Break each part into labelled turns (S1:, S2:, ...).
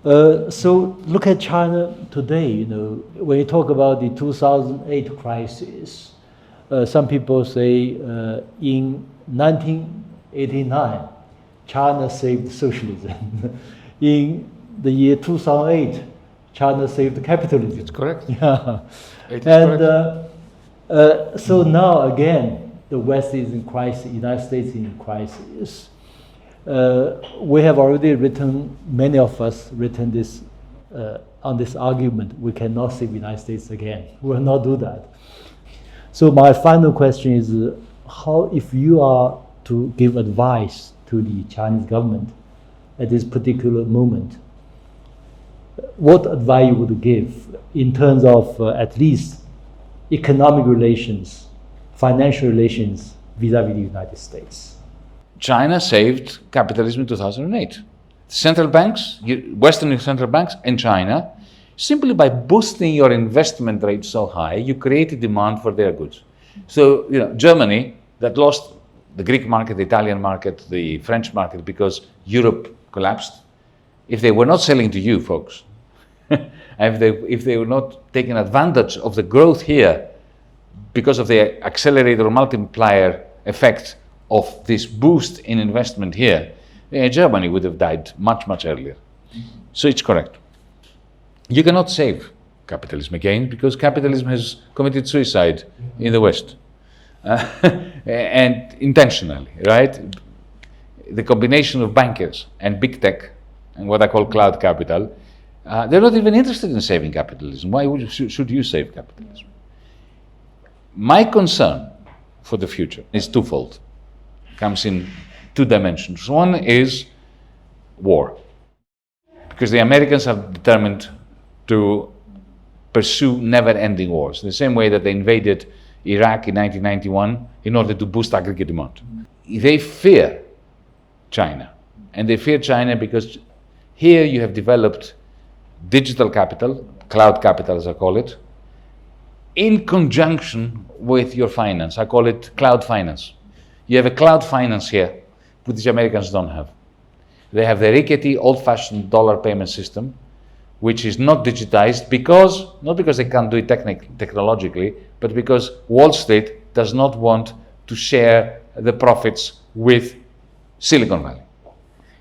S1: So look at China today. You know, when you talk about the 2008 crisis, some people say in 1989, China saved socialism. In the year 2008, China saved capitalism.
S2: It's correct.
S1: Yeah.
S2: It is
S1: And
S2: correct.
S1: so now again, the West is in crisis, United States is in crisis. We have already written, many of us written this on this argument. We cannot save the United States again. We will not do that. So my final question is, how, if you are to give advice to the Chinese government at this particular moment, what advice you would give in terms of at least economic relations, financial relations vis-a-vis the United States?
S2: China saved capitalism in 2008. Central banks, Western central banks and China, simply by boosting your investment rate so high, you created demand for their goods. So, you know, Germany, that lost the Greek market, the Italian market, the French market, because Europe collapsed. If they were not selling to you, folks, if they were not taking advantage of the growth here because of the accelerator or multiplier effect of this boost in investment here, Germany would have died much, much earlier. So it's correct. You cannot save capitalism again because capitalism has committed suicide in the West. And intentionally, right? The combination of bankers and big tech and what I call cloud capital, they're not even interested in saving capitalism. Why should you save capitalism? My concern for the future is twofold. Comes in two dimensions. One is war, because the Americans are determined to pursue never-ending wars, the same way that they invaded Iraq in 1991 in order to boost aggregate demand. They fear China, and they fear China because here you have developed digital capital, cloud capital as I call it, in conjunction with your finance. I call it cloud finance. You have a cloud finance here, which the Americans don't have. They have the rickety, old-fashioned dollar payment system, which is not digitized because, not because they can't do it technologically, but because Wall Street does not want to share the profits with Silicon Valley.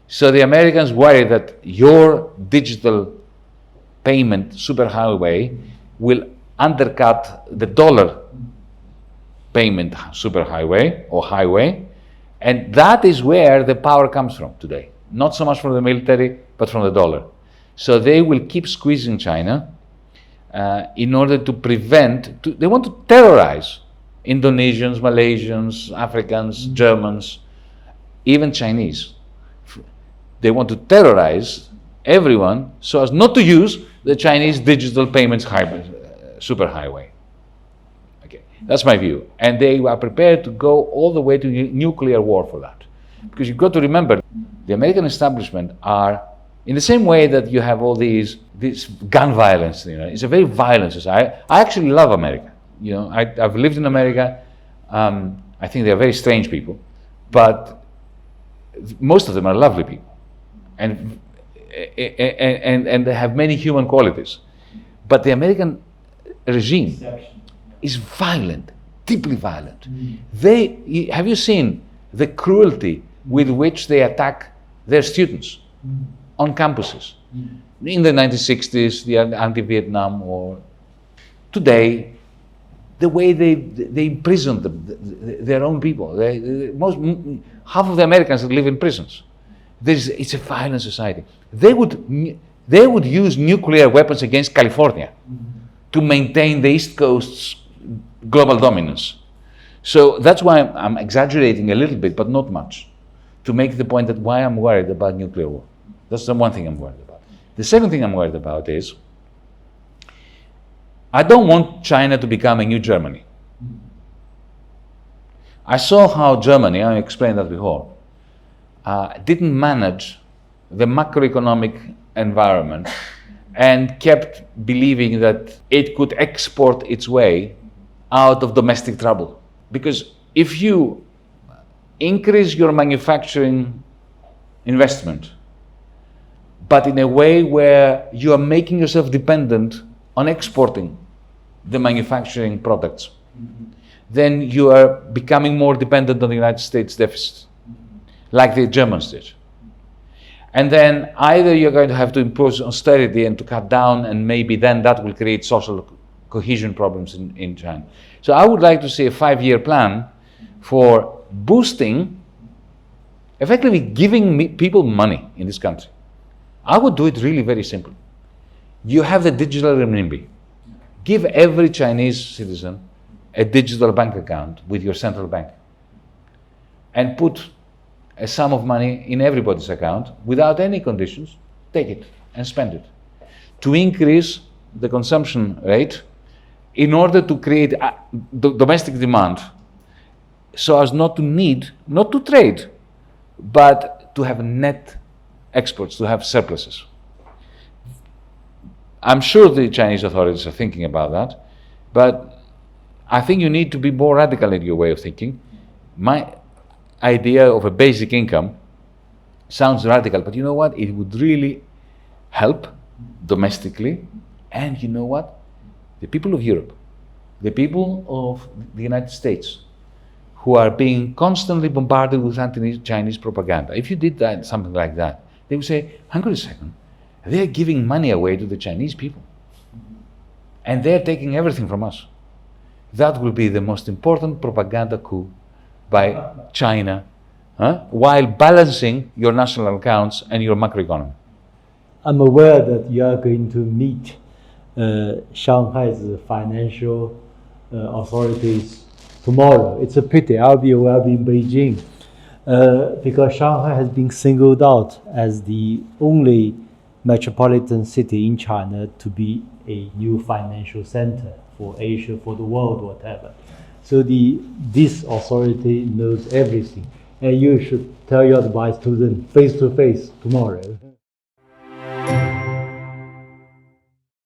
S2: So the Americans worry that your digital payment superhighway will undercut the dollar payment superhighway or highway, and that is where the power comes from today. Not so much from the military, but from the dollar. So they will keep squeezing China in order to prevent, they want to terrorize Indonesians, Malaysians, Africans, Germans, even Chinese. They want to terrorize everyone so as not to use the Chinese digital payments superhighway. Okay, that's my view. And they are prepared to go all the way to nuclear war for that. Because you've got to remember, the American establishment are, in the same way that you have all this gun violence, you know, it's a very violent society. I actually love America. You know, I've lived in America. I think they're very strange people, but most of them are lovely people. And they have many human qualities. But the American regime is violent, deeply violent. Have you seen the cruelty with which they attack their students on campuses? In the 1960s, the anti-Vietnam War. Today, the way they imprisoned their own people. Half of the Americans live in prisons. It's a violent society. They would use nuclear weapons against California to maintain the East Coast's global dominance. So that's why I'm exaggerating a little bit, but not much, to make the point that why I'm worried about nuclear war. That's the one thing I'm worried about. The second thing I'm worried about is I don't want China to become a new Germany. I saw how Germany, I explained that before, didn't manage the macroeconomic environment and kept believing that it could export its way out of domestic trouble. Because if you increase your manufacturing investment but in a way where you are making yourself dependent on exporting the manufacturing products, then you are becoming more dependent on the United States deficit, like the Germans did. And then either you're going to have to impose austerity and to cut down, and maybe then that will create social cohesion problems in China. So I would like to see a 5-year plan for boosting, effectively giving people money in this country. I would do it really very simple. You have the digital renminbi. Give every Chinese citizen a digital bank account with your central bank, and put a sum of money in everybody's account without any conditions. Take it and spend it to increase the consumption rate in order to create domestic demand, so as not to trade, but to have net exports, to have surpluses. I'm sure the Chinese authorities are thinking about that, but I think you need to be more radical in your way of thinking. My idea of a basic income sounds radical, but you know what? It would really help domestically, and you know what? The people of Europe, the people of the United States, who are being constantly bombarded with anti-Chinese propaganda, if you did that, something like that, they would say, hang on a second, they're giving money away to the Chinese people, and they're taking everything from us. That will be the most important propaganda coup by China, while balancing your national accounts and your macroeconomy.
S1: I'm aware that you are going to meet Shanghai's financial authorities tomorrow. It's a pity. I'll be in Beijing because Shanghai has been singled out as the only metropolitan city in China to be a new financial center for Asia, for the world, whatever. So this authority knows everything, and you should tell your advice to them face to face tomorrow.